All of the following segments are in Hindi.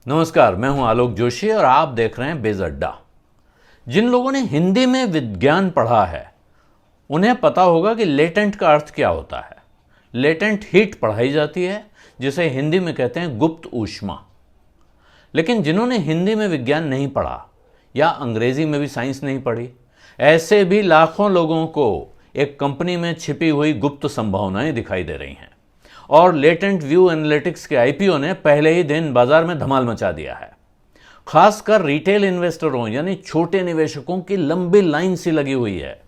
नमस्कार, मैं हूं आलोक जोशी और आप देख रहे हैं बेज अड्डा। जिन लोगों ने हिंदी में विज्ञान पढ़ा है उन्हें पता होगा कि लेटेंट का अर्थ क्या होता है। लेटेंट हीट पढ़ाई जाती है जिसे हिंदी में कहते हैं गुप्त ऊष्मा। लेकिन जिन्होंने हिंदी में विज्ञान नहीं पढ़ा या अंग्रेजी में भी साइंस नहीं पढ़ी, ऐसे भी लाखों लोगों को एक कंपनी में छिपी हुई गुप्त संभावनाएं दिखाई दे रही हैं और लेटेंट व्यू एनालिटिक्स के आईपीओ ने पहले ही दिन बाजार में धमाल मचा दिया है। खासकर रिटेल इन्वेस्टरों यानी छोटे निवेशकों की लंबी लाइन सी लगी हुई है।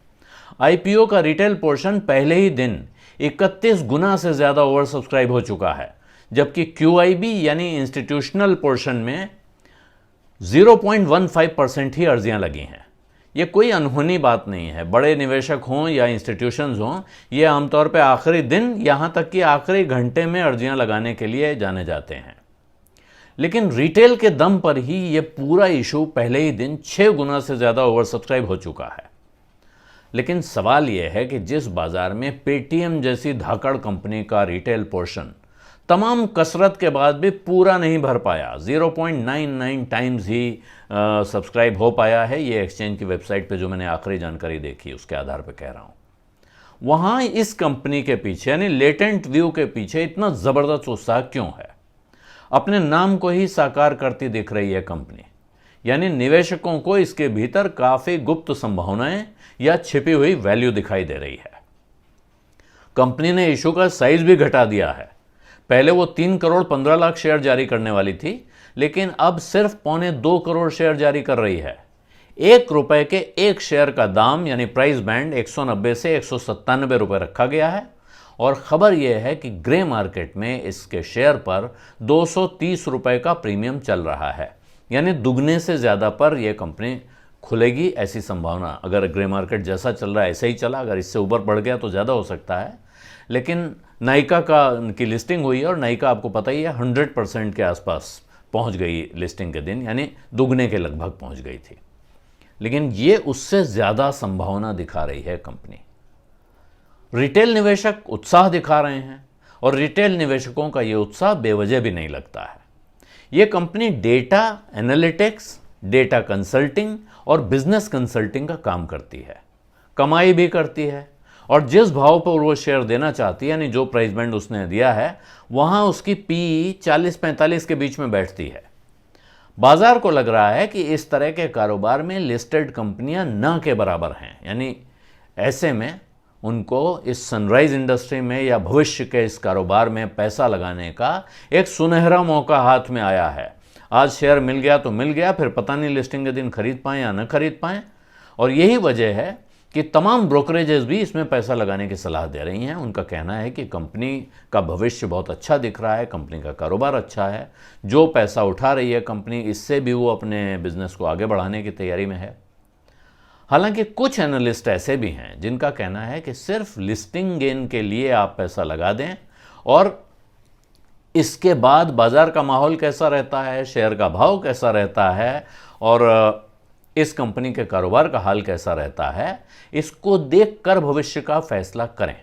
आईपीओ का रिटेल पोर्शन पहले ही दिन 31 गुना से ज्यादा ओवर सब्सक्राइब हो चुका है, जबकि क्यूआईबी यानी इंस्टीट्यूशनल पोर्शन में 0.15% ही अर्जियां लगी हैं। ये कोई अनहोनी बात नहीं है। बड़े निवेशक हों या इंस्टीट्यूशंस हों, ये आमतौर पे आखिरी दिन यहाँ तक कि आखिरी घंटे में अर्जियां लगाने के लिए जाने जाते हैं। लेकिन रिटेल के दम पर ही ये पूरा इशू पहले ही दिन 6 गुना से ज़्यादा ओवर सब्सक्राइब हो चुका है। लेकिन सवाल यह है कि जिस बाजार में पेटीएम जैसी धाकड़ कंपनी का रिटेल पोर्शन तमाम कसरत के बाद भी पूरा नहीं भर पाया, 0.99 टाइम्स ही सब्सक्राइब हो पाया है, ये एक्सचेंज की वेबसाइट पे जो मैंने आखिरी जानकारी देखी उसके आधार पे कह रहा हूँ। वहाँ इस कंपनी के पीछे यानी लेटेंट व्यू के पीछे इतना ज़बरदस्त उत्साह क्यों है? अपने नाम को ही साकार करती दिख रही है कंपनी, यानी निवेशकों को इसके भीतर काफ़ी गुप्त संभावनाएं या छिपी हुई वैल्यू दिखाई दे रही है। कंपनी ने इशू का साइज भी घटा दिया है। पहले वो 3 करोड़ 15 लाख शेयर जारी करने वाली थी, लेकिन अब सिर्फ 1.25 करोड़ शेयर जारी कर रही है। ₹1 के एक शेयर का दाम यानी प्राइस बैंड 190 से 197 रुपये रखा गया है और ख़बर यह है कि ग्रे मार्केट में इसके शेयर पर 230 रुपये का प्रीमियम चल रहा है, यानी दुगने से ज़्यादा पर यह कंपनी खुलेगी ऐसी संभावना। अगर ग्रे मार्केट जैसा चल रहा है ऐसे ही चला, अगर इससे ऊपर बढ़ गया तो ज़्यादा हो सकता है। लेकिन नायका की लिस्टिंग हुई है और नायका आपको पता ही है 100% के आसपास पहुंच गई लिस्टिंग के दिन, यानी दुगने के लगभग पहुंच गई थी। लेकिन ये उससे ज़्यादा संभावना दिखा रही है कंपनी। रिटेल निवेशक उत्साह दिखा रहे हैं और रिटेल निवेशकों का ये उत्साह बेवजह भी नहीं लगता है। ये company data analytics, data consulting और बिजनेस कंसल्टिंग का काम करती है, कमाई भी करती है और जिस भाव पर वो शेयर देना चाहती है यानी जो प्राइस बैंड उसने दिया है वहाँ उसकी पी 40-45 के बीच में बैठती है। बाजार को लग रहा है कि इस तरह के कारोबार में लिस्टेड कंपनियां न के बराबर हैं, यानी ऐसे में उनको इस सनराइज इंडस्ट्री में या भविष्य के इस कारोबार में पैसा लगाने का एक सुनहरा मौका हाथ में आया है। आज शेयर मिल गया तो मिल गया, फिर पता नहीं लिस्टिंग के दिन खरीद पाएँ या न खरीद पाएँ। और यही वजह है कि तमाम ब्रोकरेजेस भी इसमें पैसा लगाने की सलाह दे रही हैं। उनका कहना है कि कंपनी का भविष्य बहुत अच्छा दिख रहा है, कंपनी का कारोबार अच्छा है, जो पैसा उठा रही है कंपनी इससे भी वो अपने बिजनेस को आगे बढ़ाने की तैयारी में है। हालांकि कुछ एनालिस्ट ऐसे भी हैं जिनका कहना है कि सिर्फ लिस्टिंग गेन के लिए आप पैसा लगा दें और इसके बाद बाजार का माहौल कैसा रहता है, शेयर का भाव कैसा रहता है और इस कंपनी के कारोबार का हाल कैसा रहता है, इसको देखकर भविष्य का फैसला करें।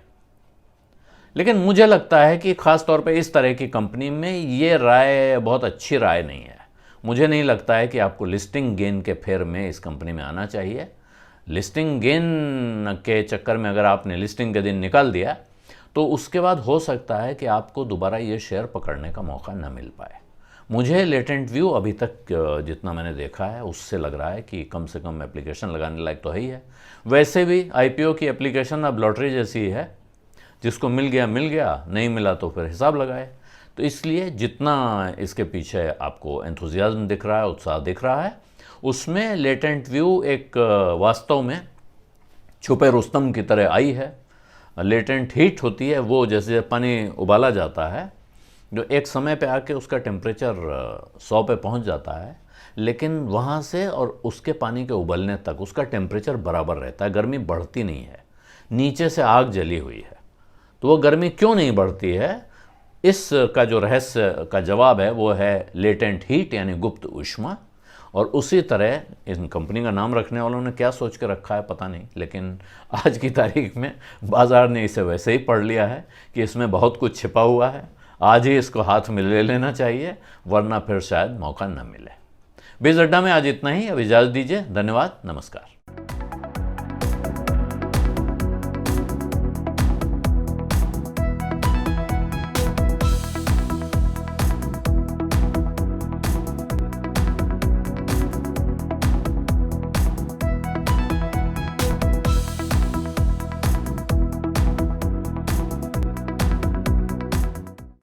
लेकिन मुझे लगता है कि खास तौर पे इस तरह की कंपनी में ये राय बहुत अच्छी राय नहीं है। मुझे नहीं लगता है कि आपको लिस्टिंग गेन के फेर में इस कंपनी में आना चाहिए। लिस्टिंग गेन के चक्कर में अगर आपने लिस्टिंग के दिन निकाल दिया तो उसके बाद हो सकता है कि आपको दोबारा ये शेयर पकड़ने का मौका न मिल पाए। मुझे लेटेंट व्यू अभी तक जितना मैंने देखा है उससे लग रहा है कि कम से कम एप्लीकेशन लगाने लायक तो है ही है। वैसे भी आईपीओ की एप्लीकेशन अब लॉटरी जैसी ही है, जिसको मिल गया, नहीं मिला तो फिर हिसाब लगाए। तो इसलिए जितना इसके पीछे आपको एंथुजियाज्म दिख रहा है, उत्साह दिख रहा है, उसमें लेटेंट व्यू एक वास्तव में छुपे रुस्तम की तरह आई है। लेटेंट हीट होती है वो, जैसे पानी उबाला जाता है, जो एक समय पे आके उसका टेम्परेचर 100 पे पहुंच जाता है, लेकिन वहाँ से और उसके पानी के उबलने तक उसका टेम्परेचर बराबर रहता है, गर्मी बढ़ती नहीं है। नीचे से आग जली हुई है तो वो गर्मी क्यों नहीं बढ़ती है, इसका जो रहस्य का जवाब है वो है लेटेंट हीट यानी गुप्त ऊष्मा। और उसी तरह इन कंपनी का नाम रखने वालों ने क्या सोच के रखा है पता नहीं, लेकिन आज की तारीख में बाजार ने इसे वैसे ही पढ़ लिया है कि इसमें बहुत कुछ छिपा हुआ है। आज ही इसको हाथ में ले लेना चाहिए, वरना फिर शायद मौका न मिले। बीज अड्डा में आज इतना ही। अब इजाज़त दीजिए। धन्यवाद। नमस्कार।